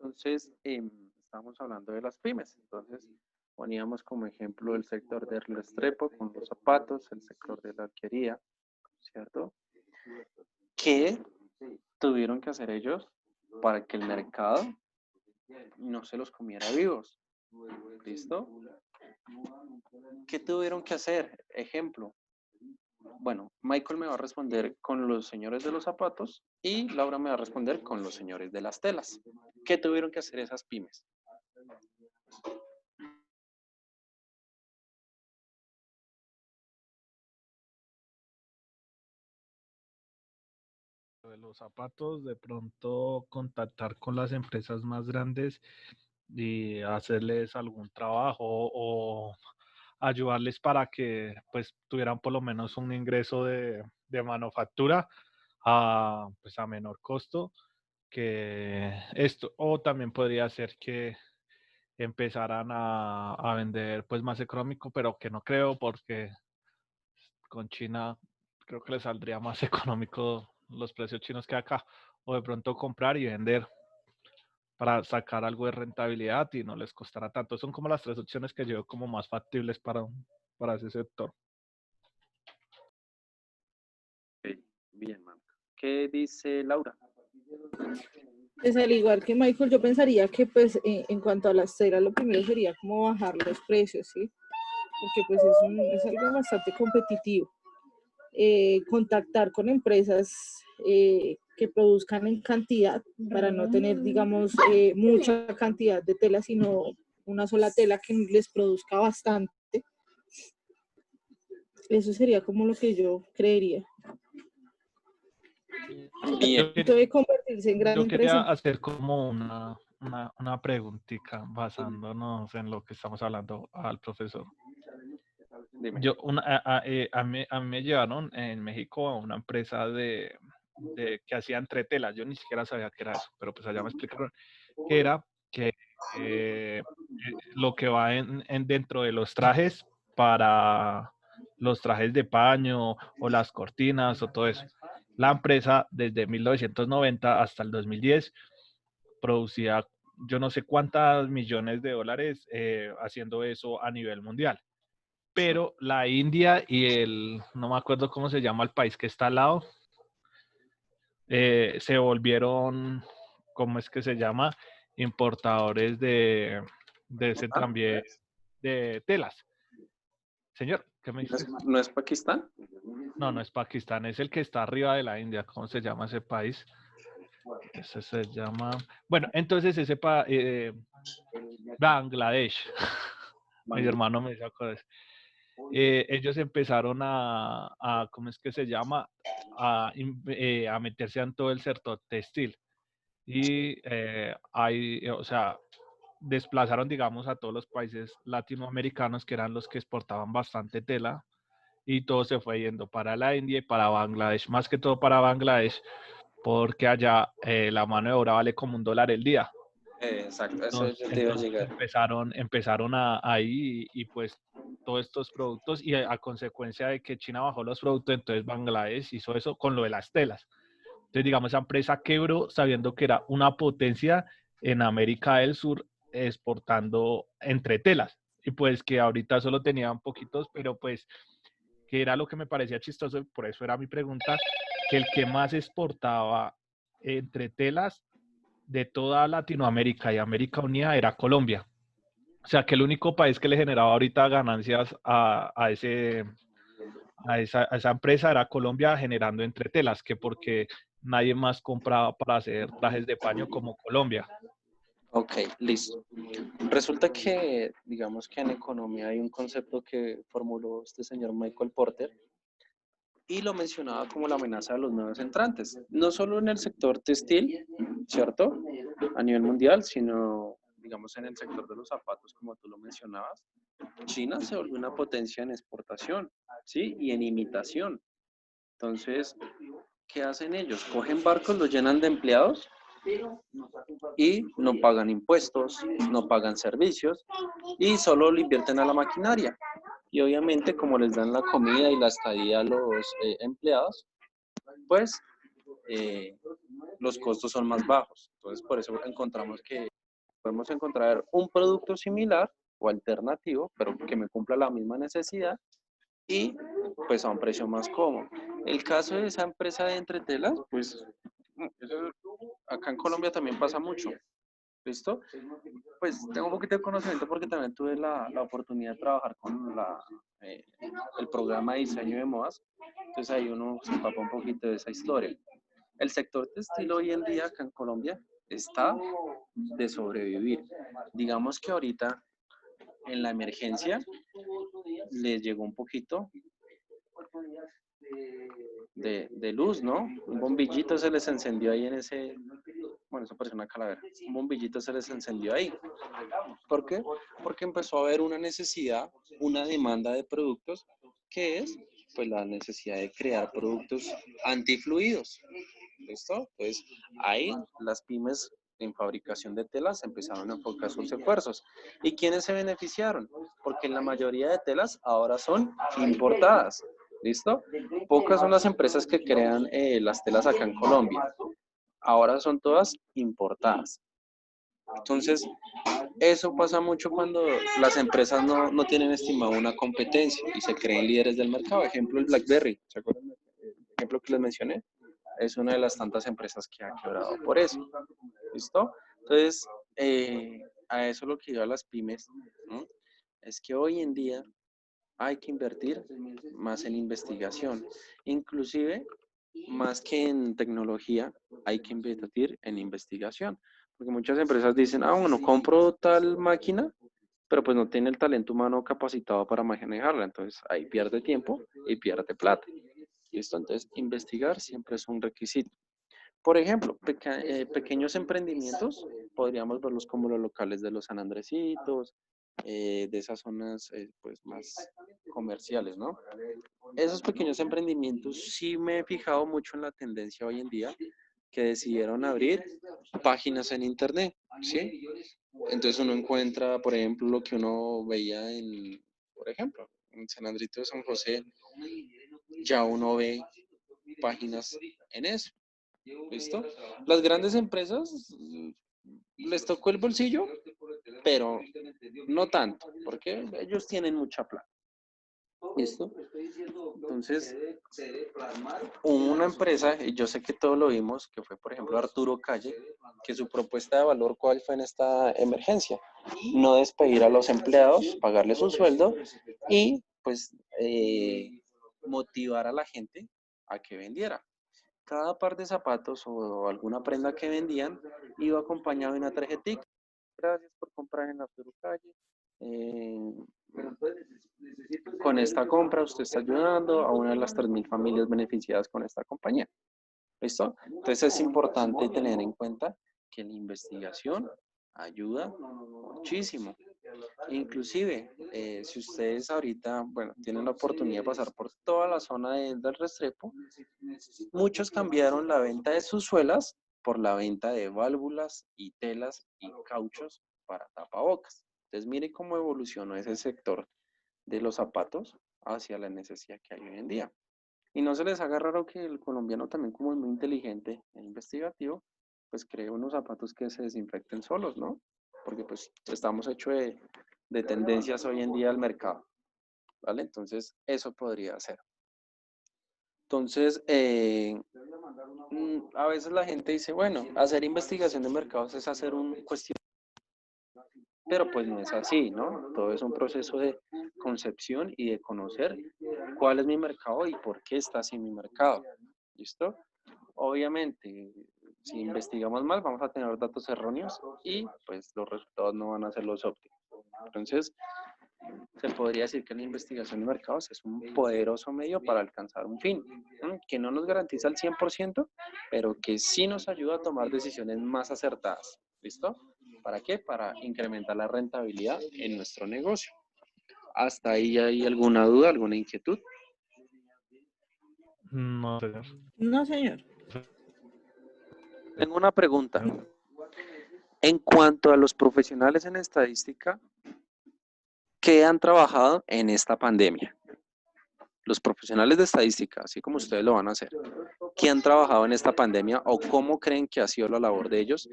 Entonces, estábamos hablando de las pymes. Entonces, poníamos como ejemplo el sector del Restrepo con los zapatos, el sector de la alquería, ¿cierto? ¿Qué tuvieron que hacer ellos para que el mercado no se los comiera vivos? ¿Listo? ¿Qué tuvieron que hacer? Ejemplo. Bueno, Michael me va a responder con los señores de los zapatos y Laura me va a responder con los señores de las telas. ¿Qué tuvieron que hacer esas pymes? De los zapatos, de pronto contactar con las empresas más grandes y hacerles algún trabajo o ayudarles para que pues tuvieran por lo menos un ingreso de manufactura a, pues, a menor costo que esto. O también podría ser que empezaran a vender pues más económico, pero que no creo porque con China creo que les saldría más económico los precios chinos que acá. O de pronto comprar y vender para sacar algo de rentabilidad y no les costará tanto. Son como las tres opciones que yo veo como más factibles para ese sector. Ok, bien, Marco. ¿Qué dice Laura? Pues al igual que Michael, yo pensaría que pues en cuanto a las telas, lo primero sería como bajar los precios, ¿sí? Porque pues es algo bastante competitivo. Contactar con empresas que produzcan en cantidad para no tener, digamos, mucha cantidad de tela, sino una sola tela que les produzca bastante. Eso sería como lo que yo creería. Bien. Debe convertirse en gran Yo quería empresa. hacer como una preguntita basándonos en lo que estamos hablando al profesor. Dime. A mí me llevaron en México a una empresa que hacía entretelas. Yo ni siquiera sabía qué era eso, pero pues allá me explicaron que era que lo que va dentro de los trajes para los trajes de paño o las cortinas o todo eso. La empresa desde 1990 hasta el 2010 producía yo no sé cuántas millones de dólares haciendo eso a nivel mundial. Pero la India y no me acuerdo cómo se llama el país que está al lado, se volvieron, ¿cómo es que se llama? Importadores de ese también, de telas. Señor, ¿qué me dice? ¿No es Pakistán? No, no es Pakistán, es el que está arriba de la India. ¿Cómo se llama ese país? Ese se llama... Bueno, entonces Bangladesh. Mi hermano me sacó de eso. Ellos empezaron ¿cómo es que se llama? A meterse en todo el sector textil. Y o sea, desplazaron, digamos, a todos los países latinoamericanos que eran los que exportaban bastante tela y todo se fue yendo para la India y para Bangladesh, más que todo para Bangladesh, porque allá la mano de obra vale como $1 el día. Exacto, eso Entonces, yo te iba a entonces llegar. empezaron ahí y pues todos estos productos y a consecuencia de que China bajó los productos, entonces Bangladesh hizo eso con lo de las telas. Entonces, digamos, esa empresa quebró sabiendo que era una potencia en América del Sur exportando entre telas. Y pues que ahorita solo tenían poquitos, pero pues que era lo que me parecía chistoso, por eso era mi pregunta, que el que más exportaba entre telas de toda Latinoamérica y América Unida era Colombia. O sea, que el único país que le generaba ahorita ganancias a esa empresa era Colombia generando entretelas, que porque nadie más compraba para hacer trajes de paño como Colombia. Ok, listo. Resulta que, digamos que en economía hay un concepto que formuló este señor Michael Porter y lo mencionaba como la amenaza de los nuevos entrantes, no solo en el sector textil, ¿cierto? A nivel mundial, sino, digamos, en el sector de los zapatos, como tú lo mencionabas. China se volvió una potencia en exportación, ¿sí? Y en imitación. Entonces, ¿qué hacen ellos? Cogen barcos, los llenan de empleados y no pagan impuestos, no pagan servicios y solo le invierten a la maquinaria. Y obviamente como les dan la comida y la estadía a los empleados, pues los costos son más bajos. Entonces, por eso encontramos que podemos encontrar un producto similar o alternativo, pero que me cumpla la misma necesidad y pues a un precio más cómodo. El caso de esa empresa de entretelas, pues eso acá en Colombia también pasa mucho. ¿Listo? Pues tengo un poquito de conocimiento porque también tuve la oportunidad de trabajar con el programa de diseño de modas. Entonces ahí uno se empapa un poquito de esa historia. El sector textil hoy en día acá en Colombia está de sobrevivir. Digamos que ahorita en la emergencia les llegó un poquito de luz, ¿no? Un bombillito se les encendió ahí en ese, bueno, eso parece una calavera, un bombillito se les encendió ahí. ¿Por qué? Porque empezó a haber una necesidad, una demanda de productos, que es pues la necesidad de crear productos antifluidos. ¿Listo? Pues ahí las pymes en fabricación de telas empezaron a enfocar sus esfuerzos. ¿Y quiénes se beneficiaron? Porque la mayoría de telas ahora son importadas. ¿Listo? Pocas son las empresas que crean las telas acá en Colombia. Ahora son todas importadas. Entonces, eso pasa mucho cuando las empresas no tienen estimado una competencia y se creen líderes del mercado. Ejemplo, el BlackBerry. ¿Se acuerdan del ejemplo que les mencioné? Es una de las tantas empresas que ha quebrado por eso. ¿Listo? Entonces, a eso lo que iba a las pymes, ¿no? Es que hoy en día hay que invertir más en investigación. Inclusive, más que en tecnología, hay que invertir en investigación. Porque muchas empresas dicen, bueno, compro tal máquina, pero pues no tiene el talento humano capacitado para manejarla. Entonces, ahí pierde tiempo y pierde plata. ¿Listo? Entonces, investigar siempre es un requisito. Por ejemplo, pequeños emprendimientos, podríamos verlos como los locales de los San Andresitos, de esas zonas pues más comerciales, ¿no? Esos pequeños emprendimientos sí me he fijado mucho en la tendencia hoy en día que decidieron abrir páginas en internet, ¿sí? Entonces uno encuentra, por ejemplo, lo que uno veía por ejemplo, en San Andrito de San José, ya uno ve páginas en eso. ¿Listo? Las grandes empresas les tocó el bolsillo, pero no tanto, porque ellos tienen mucha plata. ¿Listo? Entonces, una empresa, y yo sé que todos lo vimos, que fue por ejemplo Arturo Calle, que su propuesta de valor, ¿cuál fue en esta emergencia? No despedir a los empleados, pagarles un sueldo y pues motivar a la gente a que vendiera. Cada par de zapatos o alguna prenda que vendían iba acompañado de una tarjetita. Gracias por comprar en Arturo Calle. Con esta compra usted está ayudando a una de las 3.000 familias beneficiadas con esta compañía. ¿Listo? Entonces es importante tener en cuenta que la investigación ayuda muchísimo. Inclusive, si ustedes ahorita, bueno, tienen la oportunidad de pasar por toda la zona del Restrepo, muchos cambiaron la venta de sus suelas por la venta de válvulas y telas y cauchos para tapabocas. Entonces, mire cómo evolucionó ese sector de los zapatos hacia la necesidad que hay hoy en día. Y no se les haga raro que el colombiano también, como es muy inteligente e investigativo, pues cree unos zapatos que se desinfecten solos, ¿no? Porque pues estamos hechos de tendencias hoy en día al mercado, ¿vale? Entonces, eso podría ser. Entonces, a veces la gente dice, bueno, hacer investigación de mercados es hacer un cuestionario, pero pues no es así, ¿no? Todo es un proceso de concepción y de conocer cuál es mi mercado y por qué está así mi mercado, ¿listo? Obviamente, si investigamos mal, vamos a tener datos erróneos y pues los resultados no van a ser los óptimos. Entonces, se podría decir que la investigación de mercados es un poderoso medio para alcanzar un fin, ¿no? Que no nos garantiza el 100%, pero que sí nos ayuda a tomar decisiones más acertadas. ¿Listo? ¿Para qué? Para incrementar la rentabilidad en nuestro negocio. ¿Hasta ahí hay alguna duda, alguna inquietud? No, señor. No, señor. Tengo una pregunta. En cuanto a los profesionales en estadística, ¿qué han trabajado en esta pandemia? Los profesionales de estadística, así como ustedes lo van a hacer. que han trabajado en esta pandemia o cómo creen que ha sido la labor de ellos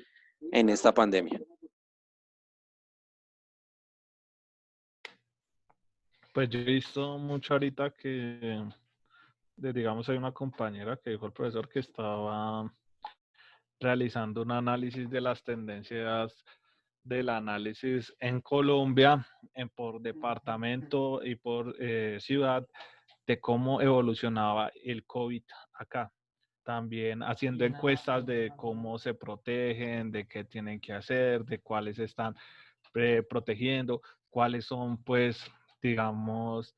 en esta pandemia. Pues yo he visto mucho ahorita que, digamos, hay una compañera que dijo el profesor que estaba realizando un análisis de las tendencias del análisis en Colombia, por departamento y por ciudad, de cómo evolucionaba el COVID acá. También haciendo encuestas de cómo se protegen, de qué tienen que hacer, de cuáles están protegiendo, cuáles son, pues, digamos,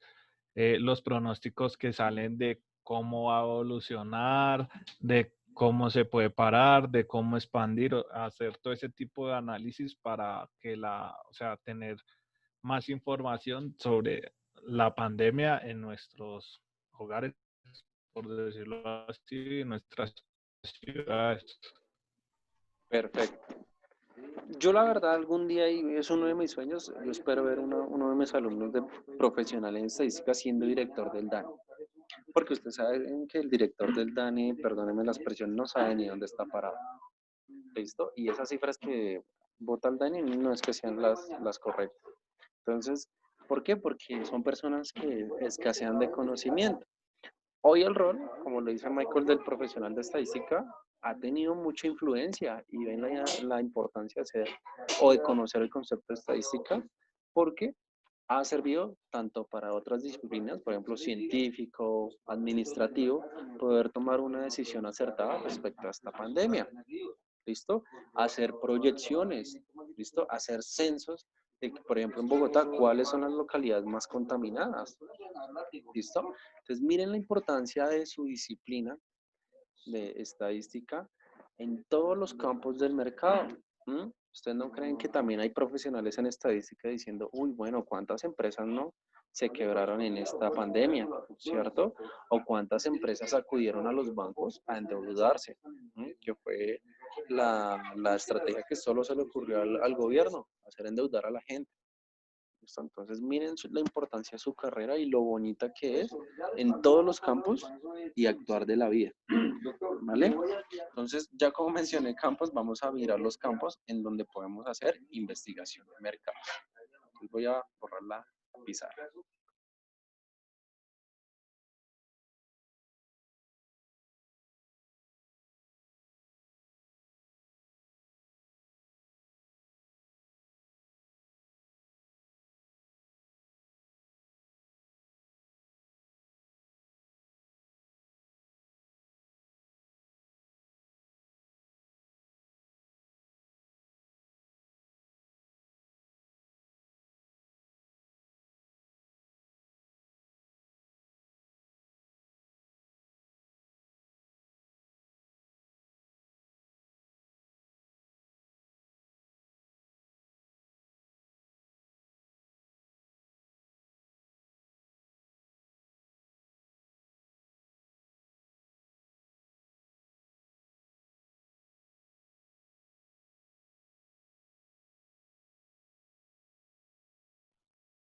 los pronósticos que salen de cómo va a evolucionar, de cómo se puede parar, de cómo expandir, hacer todo ese tipo de análisis para que o sea, tener más información sobre la pandemia en nuestros hogares, por decirlo así, en nuestras ciudades. Perfecto. Yo la verdad algún día, y es uno de mis sueños, yo espero ver uno de mis alumnos de profesional en estadística siendo director del DANE. Porque usted sabe que el director del DANE, perdóneme la expresión, no sabe ni dónde está parado. ¿Listo? Y esas cifras que vota el DANE no es que sean las correctas. Entonces, ¿por qué? Porque son personas que escasean de conocimiento. Hoy el rol, como lo dice Michael, del profesional de estadística, ha tenido mucha influencia y ven la importancia de hacer o de conocer el concepto de estadística porque ha servido tanto para otras disciplinas, por ejemplo, científico, administrativo, poder tomar una decisión acertada respecto a esta pandemia. ¿Listo? Hacer proyecciones, ¿listo? Hacer censos de, por ejemplo, en Bogotá, cuáles son las localidades más contaminadas. ¿Listo? Entonces, miren la importancia de su disciplina de estadística en todos los campos del mercado. ¿Ustedes no creen que también hay profesionales en estadística diciendo, uy, bueno, cuántas empresas no se quebraron en esta pandemia, ¿cierto? O cuántas empresas acudieron a los bancos a endeudarse, que fue la estrategia que solo se le ocurrió al gobierno, hacer endeudar a la gente. Entonces, miren la importancia de su carrera y lo bonita que es en todos los campos y actuar de la vida. ¿Vale? Entonces, ya como mencioné campos, vamos a mirar los campos en donde podemos hacer investigación de mercado. Entonces, voy a borrar la pizarra.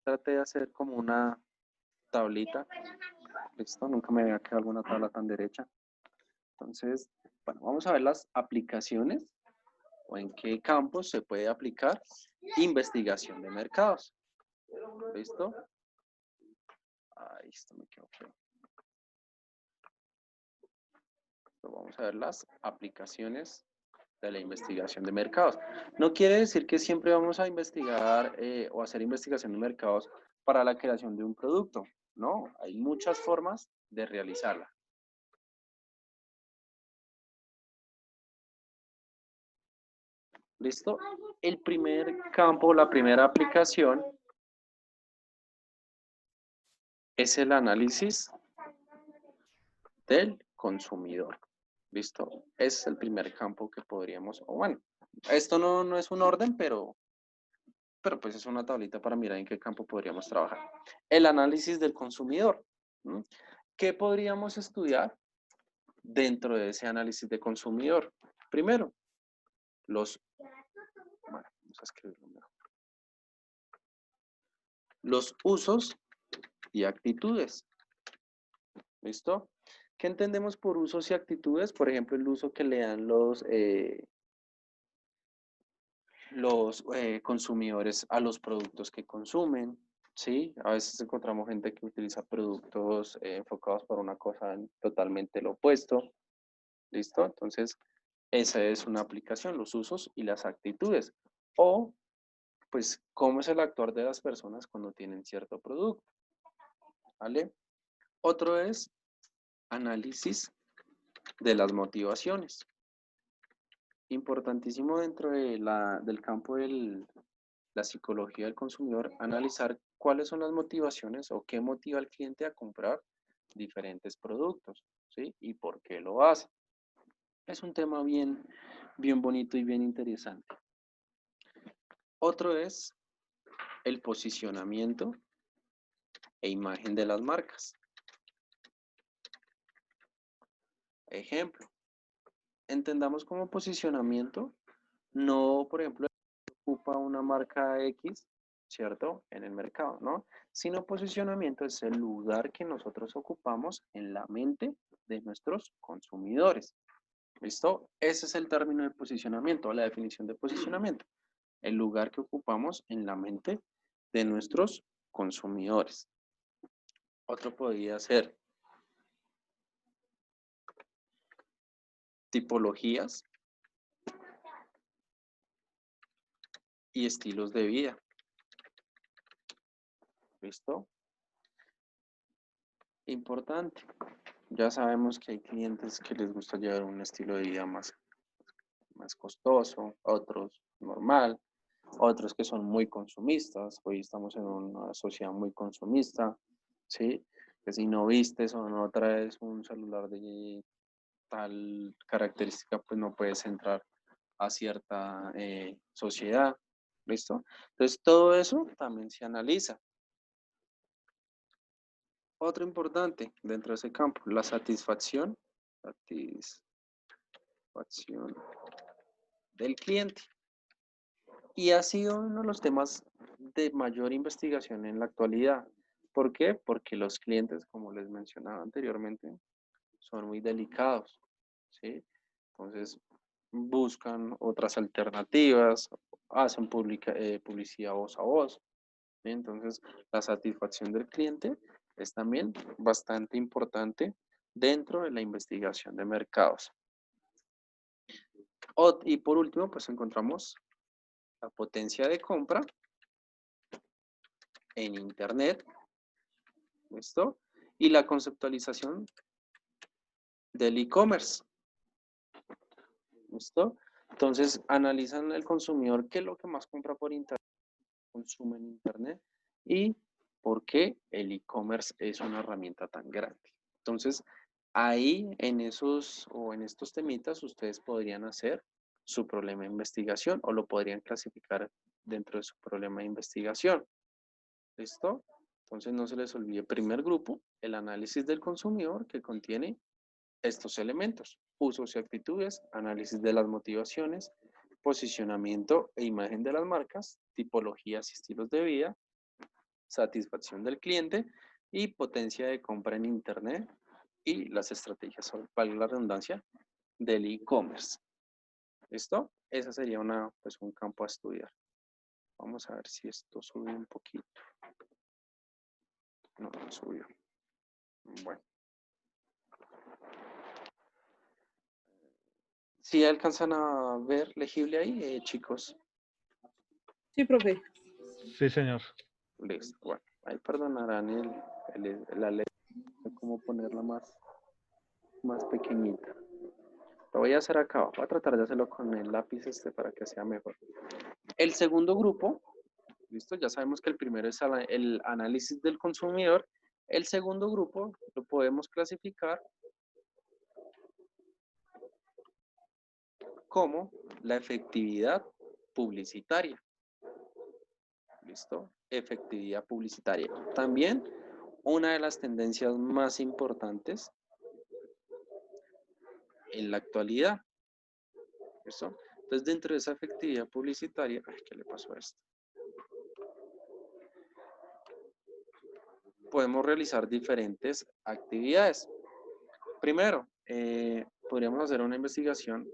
Trate de hacer como una tablita. Listo, nunca me había quedado alguna tabla tan derecha. Entonces, bueno, vamos a ver las aplicaciones o en qué campos se puede aplicar investigación de mercados. ¿Listo? Ahí esto me quedó feo. Vamos a ver las aplicaciones de la investigación de mercados. No quiere decir que siempre vamos a investigar o hacer investigación de mercados para la creación de un producto. No, hay muchas formas de realizarla. ¿Listo? El primer campo, la primera aplicación es el análisis del consumidor. ¿Listo? Es el primer campo que podríamos, o bueno, esto no es un orden, pero pues es una tablita para mirar en qué campo podríamos trabajar. El análisis del consumidor. ¿Qué podríamos estudiar dentro de ese análisis de consumidor? Primero, vamos a escribirlo mejor. Los usos y actitudes. ¿Listo? ¿Qué entendemos por usos y actitudes? Por ejemplo, el uso que le dan los consumidores a los productos que consumen, ¿sí? A veces encontramos gente que utiliza productos enfocados para una cosa totalmente lo opuesto, ¿listo? Entonces, esa es una aplicación, los usos y las actitudes. O, pues, cómo es el actuar de las personas cuando tienen cierto producto, ¿vale? Otro es análisis de las motivaciones. Importantísimo dentro de del campo de la psicología del consumidor, analizar cuáles son las motivaciones o qué motiva al cliente a comprar diferentes productos, ¿sí? Y por qué lo hace. Es un tema bien bonito y bien interesante. Otro es el posicionamiento e imagen de las marcas. Ejemplo, entendamos como posicionamiento, no, por ejemplo, ocupa una marca X, ¿cierto? En el mercado, ¿no? Sino posicionamiento es el lugar que nosotros ocupamos en la mente de nuestros consumidores. ¿Listo? Ese es el término de posicionamiento, la definición de posicionamiento. El lugar que ocupamos en la mente de nuestros consumidores. Otro podría ser tipologías y estilos de vida. ¿Listo? Importante. Ya sabemos que hay clientes que les gusta llevar un estilo de vida más costoso, otros normal, otros que son muy consumistas. Hoy estamos en una sociedad muy consumista, ¿sí? Que si no vistes o no traes un celular de tal característica, pues no puedes entrar a cierta sociedad, ¿listo? Entonces todo eso también se analiza. Otro importante dentro de ese campo, la satisfacción del cliente. Y ha sido uno de los temas de mayor investigación en la actualidad. ¿Por qué? Porque los clientes, como les mencionaba anteriormente, son muy delicados, ¿sí? Entonces, buscan otras alternativas, hacen publicidad voz a voz, ¿sí? Entonces, la satisfacción del cliente es también bastante importante dentro de la investigación de mercados. Y por último, pues encontramos la potencia de compra en Internet, ¿listo? Y la conceptualización del e-commerce, ¿listo? Entonces, analizan el consumidor qué es lo que más compra por Internet, consume en Internet y por qué el e-commerce es una herramienta tan grande. Entonces, ahí en estos temitas ustedes podrían hacer su problema de investigación o lo podrían clasificar dentro de su problema de investigación. ¿Listo? Entonces no se les olvide, primer grupo, el análisis del consumidor que contiene estos elementos, usos y actitudes, análisis de las motivaciones, posicionamiento e imagen de las marcas, tipologías y estilos de vida, satisfacción del cliente y potencia de compra en Internet y las estrategias, valga la redundancia, del e-commerce. ¿Listo? Ese sería pues un campo a estudiar. Vamos a ver si esto sube un poquito. No, no subió. Bueno. ¿Sí alcanzan a ver legible ahí, chicos? Sí, profe. Sí, señor. Listo. Bueno, ahí perdonarán la letra, cómo ponerla más pequeñita. Lo voy a hacer acá. Voy a tratar de hacerlo con el lápiz para que sea mejor. El segundo grupo, listo, ya sabemos que el primero es el análisis del consumidor. El segundo grupo lo podemos clasificar como la efectividad publicitaria. ¿Listo? Efectividad publicitaria. También una de las tendencias más importantes en la actualidad. ¿Listo? Entonces, dentro de esa efectividad publicitaria, ay, ¿qué le pasó a esto? Podemos realizar diferentes actividades. Primero, podríamos hacer una investigación.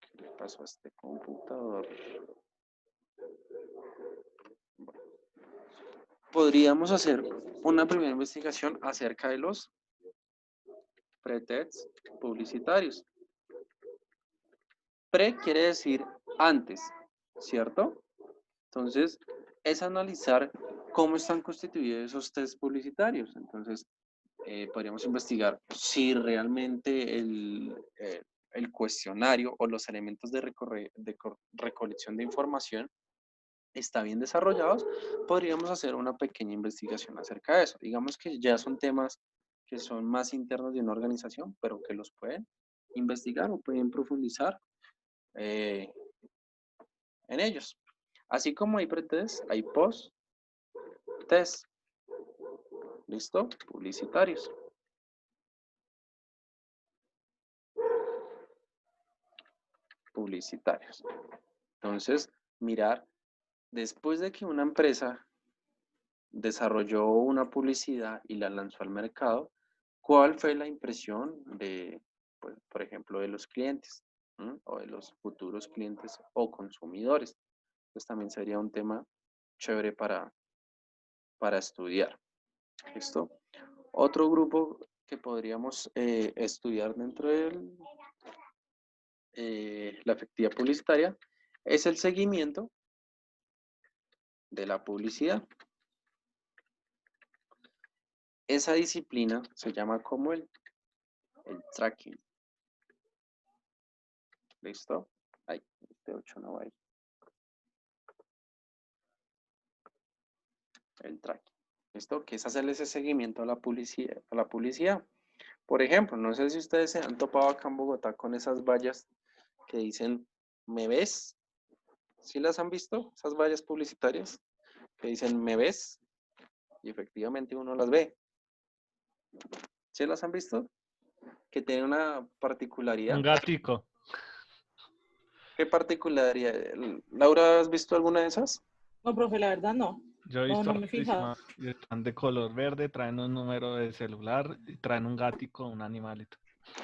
¿Qué le pasó a este computador? Bueno, podríamos hacer una primera investigación acerca de los pretextos publicitarios. Pre quiere decir antes, ¿cierto? Entonces, es analizar cómo están constituidos esos test publicitarios. Entonces, podríamos investigar si realmente el cuestionario o los elementos de recolección de información está bien desarrollados. Podríamos hacer una pequeña investigación acerca de eso. Digamos que ya son temas que son más internos de una organización, pero que los pueden investigar o pueden profundizar en ellos. Así como hay pretest, hay post-test. ¿Listo? Publicitarios. Publicitarios. Entonces, mirar, después de que una empresa desarrolló una publicidad y la lanzó al mercado, ¿cuál fue la impresión de, pues, por ejemplo, de los clientes? O de los futuros clientes o consumidores? Pues también sería un tema chévere para estudiar. ¿Listo? Otro grupo que podríamos estudiar dentro de la efectividad publicitaria es el seguimiento de la publicidad. Esa disciplina se llama como el tracking. ¿Listo? Ay, este 8 no va a ir. El tracking. ¿Listo? Que es hacerle ese seguimiento a la publicidad. Por ejemplo, no sé si ustedes se han topado acá en Bogotá con esas vallas que dicen, ¿me ves? ¿Sí las han visto? Esas vallas publicitarias que dicen, ¿me ves? Y efectivamente uno las ve. ¿Sí las han visto? Que tiene una particularidad. Un gatico. ¿Qué particularidad? Laura, ¿has visto alguna de esas? No, profe, la verdad no. Yo he No, visto no me he fijado. hartísimas, y están de color verde, traen un número de celular y traen un gatico, un animalito.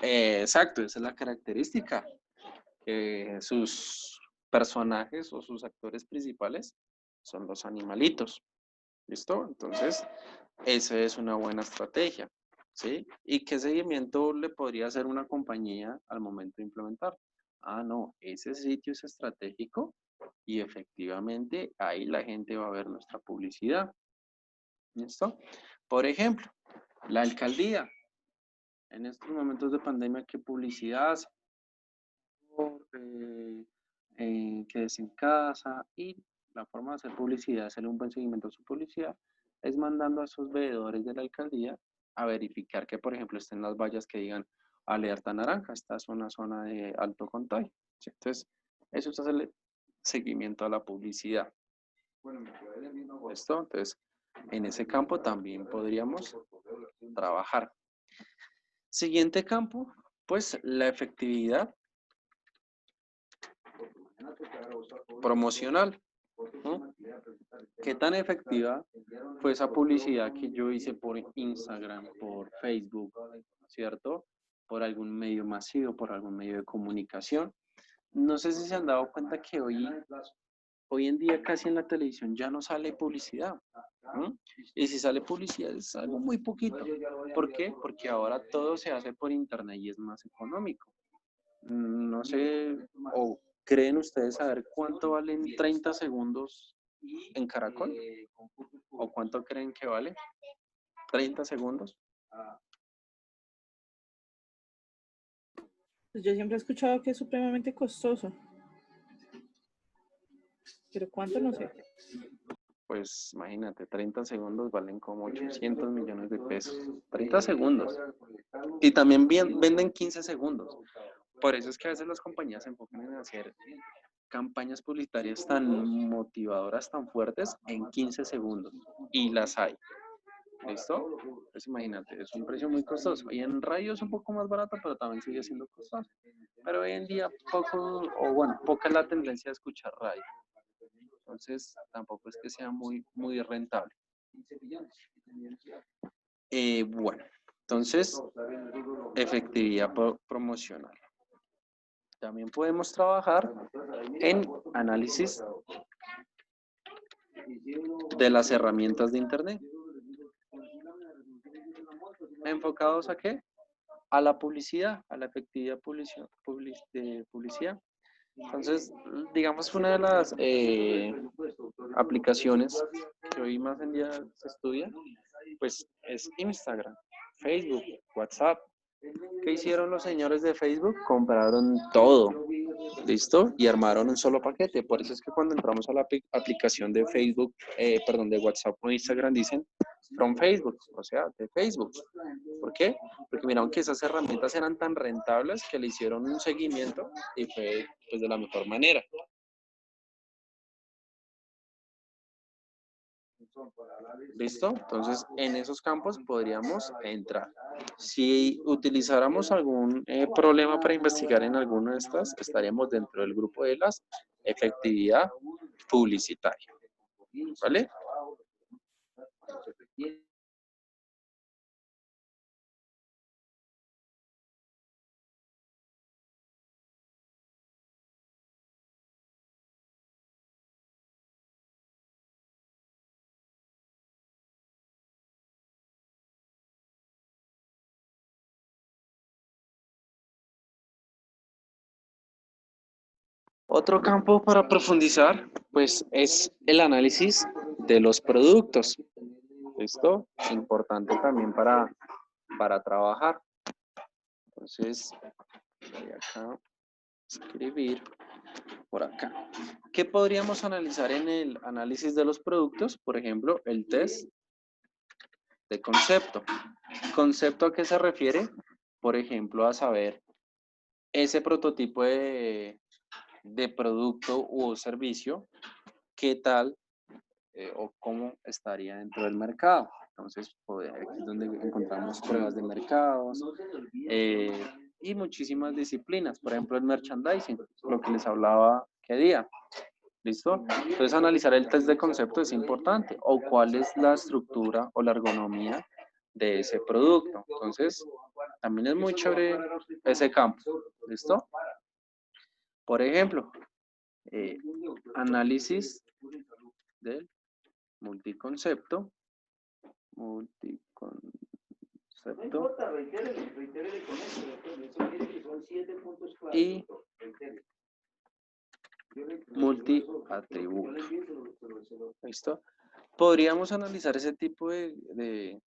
Exacto, esa es la característica. Sus personajes o sus actores principales son los animalitos. ¿Listo? Entonces, esa es una buena estrategia. ¿Sí? ¿Y qué seguimiento le podría hacer una compañía al momento de implementar? Ah, no, ese sitio es estratégico y efectivamente ahí la gente va a ver nuestra publicidad. ¿Listo? Por ejemplo, la alcaldía. En estos momentos de pandemia, ¿qué publicidad hace? Quédese en casa, y la forma de hacer publicidad, hacerle un buen seguimiento a su publicidad, es mandando a esos veedores de la alcaldía a verificar que, por ejemplo, estén las vallas que digan alerta naranja, esta es una zona de alto contagio. ¿Sí? Entonces, eso es hacerle seguimiento a la publicidad. ¿Listo? Entonces, en ese campo también podríamos trabajar. Siguiente campo, pues la efectividad promocional. ¿No? ¿Qué tan efectiva fue esa publicidad que yo hice por Instagram, por Facebook, ¿cierto? Por algún medio masivo, por algún medio de comunicación? No sé si se han dado cuenta que hoy en día casi en la televisión ya no sale publicidad. ¿No? Y si sale publicidad es algo muy poquito. ¿Por qué? Porque ahora todo se hace por internet y es más económico. No sé, o ¿creen ustedes saber cuánto valen 30 segundos en Caracol? ¿O cuánto creen que vale? 30 segundos. Pues yo siempre he escuchado que es supremamente costoso. Pero ¿cuánto? No sé. Pues imagínate, 30 segundos valen como 800 millones de pesos. 30 segundos. Y también venden 15 segundos. Por eso es que a veces las compañías se enfocan en hacer campañas publicitarias tan motivadoras, tan fuertes, en 15 segundos. Y las hay. ¿Listo? Pues imagínate, es un precio muy costoso. Y en radio es un poco más barato, pero también sigue siendo costoso. Pero hoy en día poca es la tendencia de escuchar radio. Entonces, tampoco es que sea muy rentable. Bueno, entonces, efectividad promocional. También podemos trabajar en análisis de las herramientas de Internet. ¿Enfocados a qué? A la publicidad, a la efectividad de publicidad. Entonces, digamos, una de las aplicaciones que hoy más en día se estudia, pues es Instagram, Facebook, WhatsApp. ¿Qué hicieron los señores de Facebook? Compraron todo, ¿listo? Y armaron un solo paquete. Por eso es que cuando entramos a la aplicación de Facebook, perdón, de WhatsApp o Instagram, dicen from Facebook, o sea, de Facebook. ¿Por qué? Porque miraron que esas herramientas eran tan rentables que le hicieron un seguimiento y fue pues de la mejor manera. ¿Listo? Entonces, en esos campos podríamos entrar. Si utilizáramos algún problema para investigar en alguna de estas, estaríamos dentro del grupo de las efectividad publicitaria. ¿Vale? Otro campo para profundizar, pues, es el análisis de los productos. ¿Listo? Importante también para trabajar. Entonces, voy acá a escribir por acá. ¿Qué podríamos analizar en el análisis de los productos? Por ejemplo, el test de concepto. ¿Concepto a qué se refiere? Por ejemplo, a saber ese prototipo de producto u servicio, qué tal o cómo estaría dentro del mercado. Entonces, aquí es donde encontramos pruebas de mercados y muchísimas disciplinas. Por ejemplo, el merchandising, lo que les hablaba qué día. ¿Listo? Entonces, analizar el test de concepto es importante. O cuál es la estructura o la ergonomía de ese producto. Entonces, también es muy chévere ese campo. ¿Listo? Por ejemplo, análisis del multiconcepto. Y multiatributo. ¿Listo? Podríamos analizar ese tipo de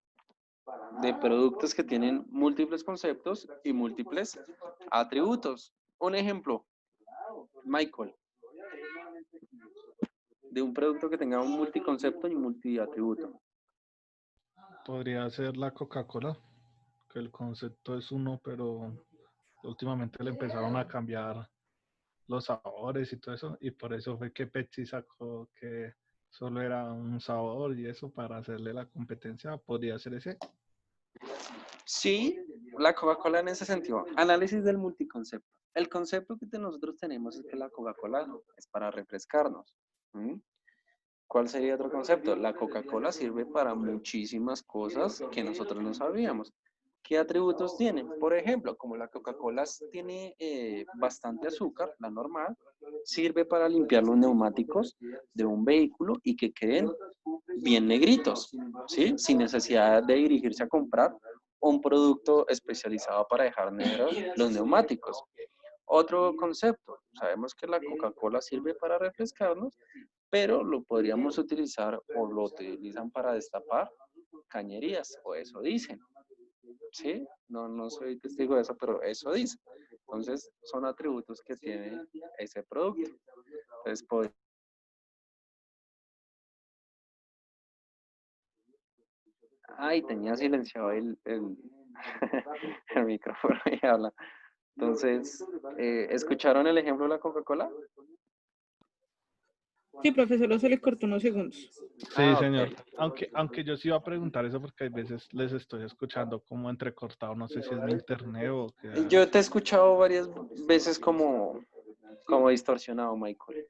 productos que tienen múltiples conceptos y múltiples atributos. Un ejemplo, Michael, de un producto que tenga un multiconcepto y multiatributo. Podría ser la Coca-Cola, que el concepto es uno, pero últimamente le empezaron a cambiar los sabores y todo eso, y por eso fue que Pepsi sacó que solo era un sabor y eso para hacerle la competencia. Podría ser ese. Sí, la Coca-Cola en ese sentido. Análisis del multiconcepto. El concepto que nosotros tenemos es que la Coca-Cola es para refrescarnos. ¿Cuál sería otro concepto? La Coca-Cola sirve para muchísimas cosas que nosotros no sabíamos. ¿Qué atributos tiene? Por ejemplo, como la Coca-Cola tiene bastante azúcar, la normal, sirve para limpiar los neumáticos de un vehículo y que queden bien negritos, ¿sí? Sin necesidad de dirigirse a comprar un producto especializado para dejar negros los neumáticos. Otro concepto, sabemos que la Coca-Cola sirve para refrescarnos, pero lo podríamos utilizar o lo utilizan para destapar cañerías, o eso dicen. ¿Sí? No soy testigo de eso, pero eso dice. Entonces, son atributos que tiene ese producto. Entonces, ay, tenía silenciado el el micrófono y habla. Entonces, ¿escucharon el ejemplo de la Coca-Cola? Sí, profesor, no se le cortó unos segundos. Sí, señor. Aunque yo sí iba a preguntar eso porque hay veces les estoy escuchando como entrecortado. No sé si es mi internet o qué. Yo te he escuchado varias veces como distorsionado, Michael.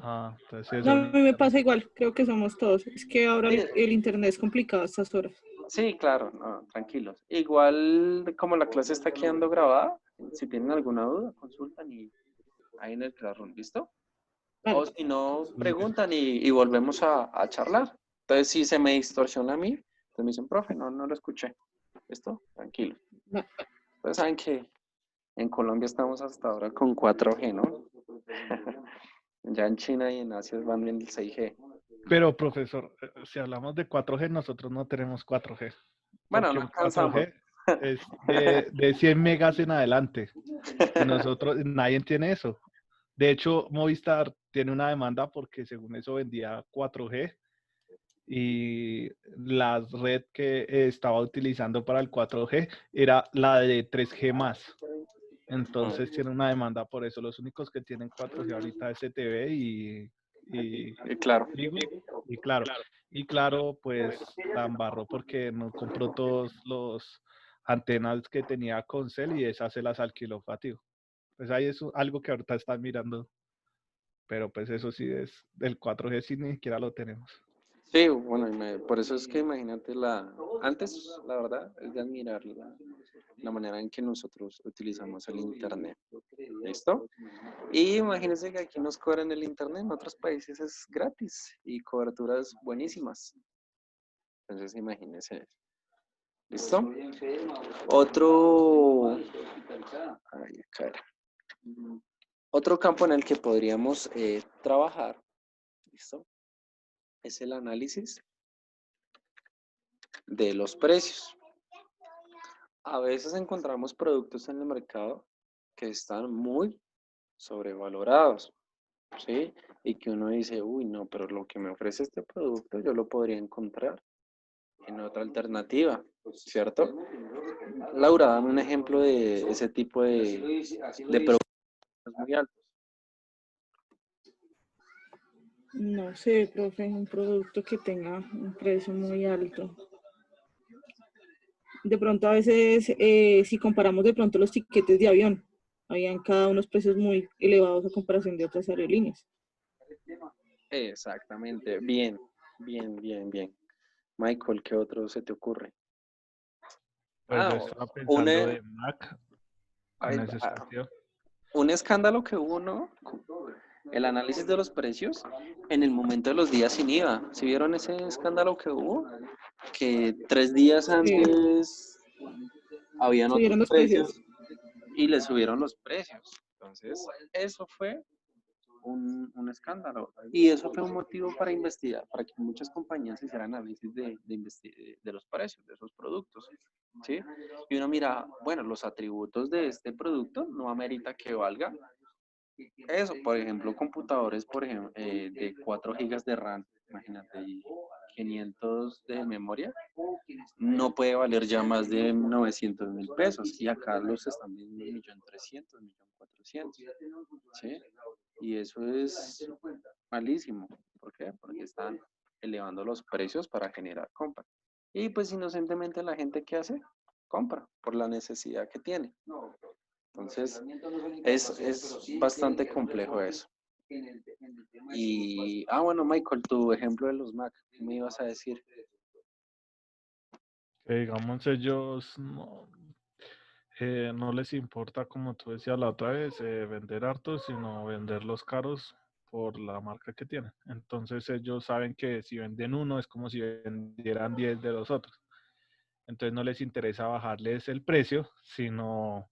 Entonces sí, No, eso a ni- mí me pasa igual, creo que somos todos. Es que ahora Sí, el internet es complicado a estas horas. sí, claro, no, tranquilos. Igual, como la clase está quedando grabada, si tienen alguna duda, consultan y ahí en el Classroom, ¿listo? O Vale, si no, sí, preguntan y volvemos a charlar. Entonces, si se me distorsiona a mí, entonces me dicen, profe, no lo escuché. ¿Listo? Tranquilo. va. Pues saben que en Colombia estamos hasta ahora con 4G, ¿no? Ya en China y en Asia van en el 6G. Pero profesor, si hablamos de 4G, nosotros no tenemos 4G, Bueno, porque no un alcanzamos. 4G es de 100 megas en adelante y nosotros, nadie tiene eso. De hecho, Movistar tiene una demanda porque según eso vendía 4G y la red que estaba utilizando para el 4G era la de 3G más. Entonces tiene una demanda por eso. Los únicos que tienen 4G ahorita es CTV y Claro. Tigo y claro. Y claro, pues la embarró porque no compró todos los antenas que tenía Concel y esas se las alquiló a Tigo. Pues ahí es algo que ahorita están mirando, pero pues eso sí es del 4G sí ni siquiera lo tenemos. Sí, bueno, por eso es que imagínate antes, la verdad, es de admirar la manera en que nosotros utilizamos el Internet. ¿Listo? Y imagínense que aquí nos cobran el Internet, en otros países es gratis y coberturas buenísimas. Entonces, imagínense. ¿Listo? Otro, ay, cara. Otro campo en el que podríamos trabajar, ¿listo? Es el análisis de los precios. A veces encontramos productos en el mercado que están muy sobrevalorados, ¿sí? Y que uno dice, uy, no, pero lo que me ofrece este producto yo lo podría encontrar en otra alternativa, ¿cierto? Laura, dame un ejemplo de ese tipo de productos muy altos. No sé, profe, un producto que tenga un precio muy alto. De pronto a veces, si comparamos de pronto los tiquetes de avión, habían cada unos precios muy elevados a comparación de otras aerolíneas. Exactamente, bien, bien. Michael, ¿qué otro se te ocurre? Pues yo Ah, estaba un, pensando de Mac en ese sentido. un escándalo que hubo, ¿no? El análisis de los precios en el momento de los días sin IVA. ¿Sí vieron ese escándalo que hubo? Que 3 días Sí, antes habían otros subieron los precios precios. y le subieron los precios. Entonces, eso fue un escándalo. Y eso fue un motivo para investigar, para que muchas compañías hicieran análisis de los precios de esos productos. ¿Sí? Y uno mira, bueno, los atributos de este producto no amerita que valga eso. Por ejemplo, computadores, por ejemplo, de 4 gigas de RAM, imagínate, y 500 de memoria, no puede valer ya más de 900.000 pesos. Y acá los están viendo 1.300.000, 1.400.000. ¿Sí? Y eso es malísimo. ¿Por qué? Porque están elevando los precios para generar compra. Y pues inocentemente la gente que hace, compra por la necesidad que tiene. Entonces, es bastante complejo eso. Y, bueno, Michael, tu ejemplo de los Mac, ¿qué me ibas a decir? Que digamos ellos no les importa, como tú decías la otra vez, vender hartos, sino vender los caros por la marca que tienen. Entonces ellos saben que si venden uno es como si vendieran 10 de los otros. Entonces no les interesa bajarles el precio, sino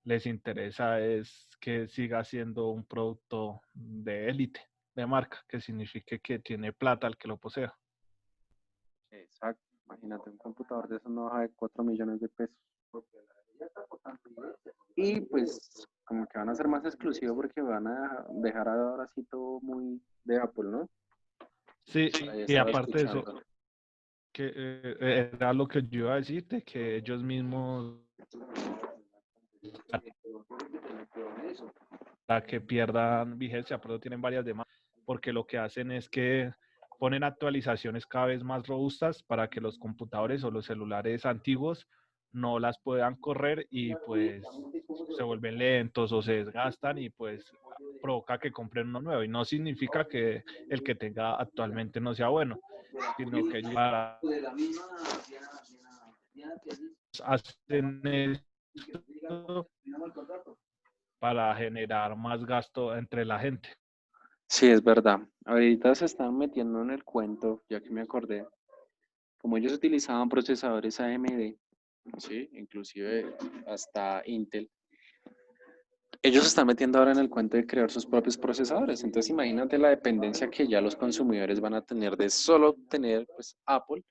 les interesa es que siga siendo un producto de élite, de marca, que signifique que tiene plata el que lo posea. Exacto. Imagínate, un computador de esos no baja de 4 millones de pesos. Y pues como que van a ser más exclusivos porque van a dejar ahora sí todo muy de Apple, ¿no? Sí, Ahí y estaba aparte de eso, escuchando. que era lo que yo iba a decir, de que ellos mismos para que pierdan vigencia, pero tienen varias demandas, porque lo que hacen es que ponen actualizaciones cada vez más robustas para que los computadores o los celulares antiguos no las puedan correr y pues se vuelven lentos o se desgastan y pues provoca que compren uno nuevo. Y no significa que el que tenga actualmente no sea bueno, sino que ellos hacen esto para generar más gasto entre la gente. Sí, es verdad. Ahorita se están metiendo en el cuento, ya que me acordé, como ellos utilizaban procesadores AMD, sí, inclusive hasta Intel, ellos se están metiendo ahora en el cuento de crear sus propios procesadores. Entonces, imagínate la dependencia que ya los consumidores van a tener de solo tener pues, Apple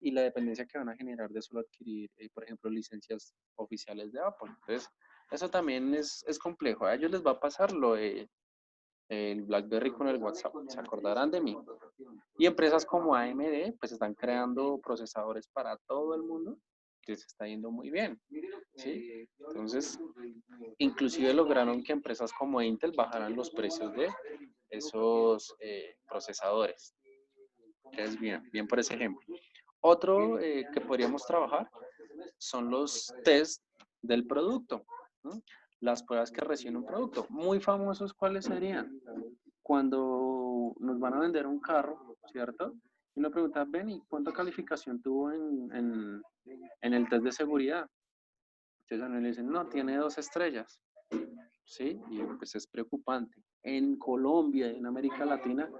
y la dependencia que van a generar de solo adquirir, por ejemplo, licencias oficiales de Apple. Entonces, eso también es complejo. A ellos les va a pasar lo de el BlackBerry con el WhatsApp, se acordarán de mí. Y empresas como AMD, pues están creando procesadores para todo el mundo, que se está yendo muy bien, ¿sí? Entonces, inclusive lograron que empresas como Intel bajaran los precios de esos procesadores. Que es bien, bien por ese ejemplo. Otro que podríamos trabajar son los test del producto, ¿no? Las pruebas que recibe un producto. Muy famosos, ¿cuáles serían? Cuando nos van a vender un carro, ¿cierto? Y uno pregunta, ven, ¿y cuánta calificación tuvo en el test de seguridad? Entonces a uno le dicen, no, tiene 2 estrellas, ¿sí? Y pues es preocupante. En Colombia y en América Latina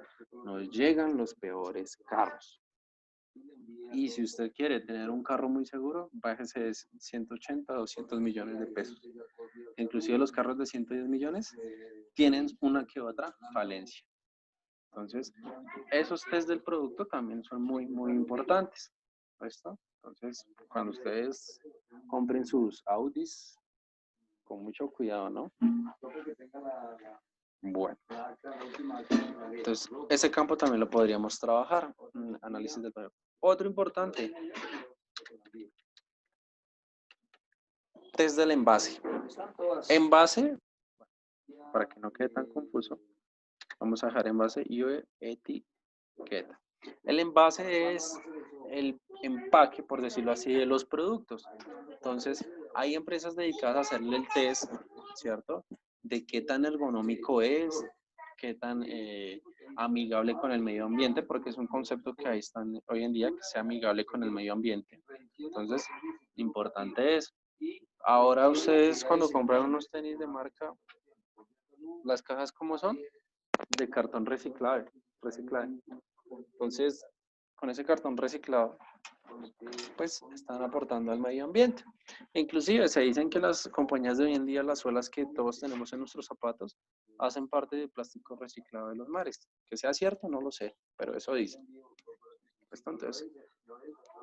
nos llegan los peores carros. Y si usted quiere tener un carro muy seguro, bájese de 180 a 200 millones de pesos. Inclusive los carros de 110 millones tienen una que otra falencia. Entonces, esos test del producto también son muy, muy importantes. ¿Listo? Entonces, cuando ustedes compren sus Audis, con mucho cuidado, ¿no? Bueno, entonces ese campo también lo podríamos trabajar, análisis del producto. Otro importante, test del envase. Envase, para que no quede tan confuso, vamos a dejar envase y etiqueta. El envase es el empaque, por decirlo así, de los productos. Entonces, hay empresas dedicadas a hacerle el test, ¿cierto? De qué tan ergonómico es, qué tan amigable con el medio ambiente, porque es un concepto que ahí están hoy en día, que sea amigable con el medio ambiente. Entonces, importante es. Ahora ustedes cuando compran unos tenis de marca, las cajas ¿cómo son? De cartón reciclable. Entonces, con ese cartón reciclado, pues están aportando al medio ambiente. Inclusive se dicen que las compañías de hoy en día, las suelas que todos tenemos en nuestros zapatos, hacen parte de plástico reciclado de los mares. Que sea cierto, no lo sé, pero eso dicen. Pues, entonces,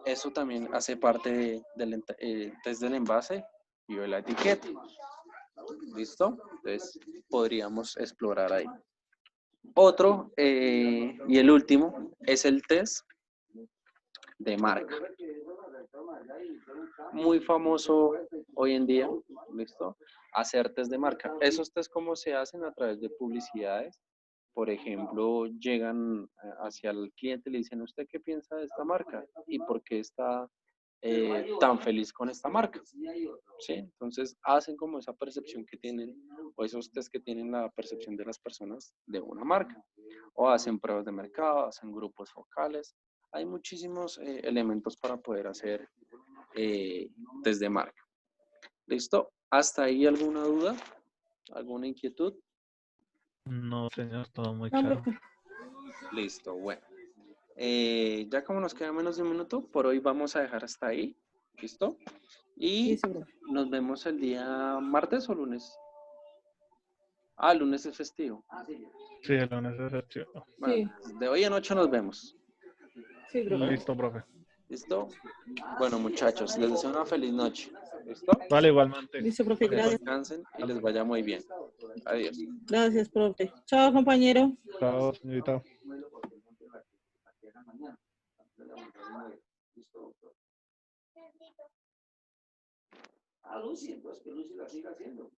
eso también hace parte del test del envase y de la etiqueta. ¿Listo? Entonces, podríamos explorar ahí. Otro, y el último, es el test de marca. Muy famoso hoy en día, ¿listo? Hacer test de marca. Esos test, ¿cómo se hacen? A través de publicidades. Por ejemplo, llegan hacia el cliente y le dicen, ¿usted qué piensa de esta marca? ¿Y por qué está tan feliz con esta marca? ¿Sí? Entonces, hacen como esa percepción que tienen, o esos test que tienen la percepción de las personas de una marca. O hacen pruebas de mercado, hacen grupos focales. Hay muchísimos elementos para poder hacer test de marca. ¿Listo? ¿Hasta ahí alguna duda? ¿Alguna inquietud? No, señor, todo muy No, claro. profe. Listo, bueno. Ya como nos queda menos de un minuto, por hoy vamos a dejar hasta ahí. ¿Listo? Y Listo, profe. nos vemos el día martes o lunes. Ah, lunes es festivo. Sí, el lunes es festivo. Bueno, Sí, de hoy en 8 nos vemos. sí, profe. Listo, profe. ¿Listo? Bueno, muchachos, les deseo una feliz noche. ¿Listo? Vale, igualmente. Listo, profe. Que Gracias. descansen y les vaya muy bien. Adiós. Gracias, profe. Chao, compañero. Chao, señorita. A Lucy, pues que Lucy la siga haciendo.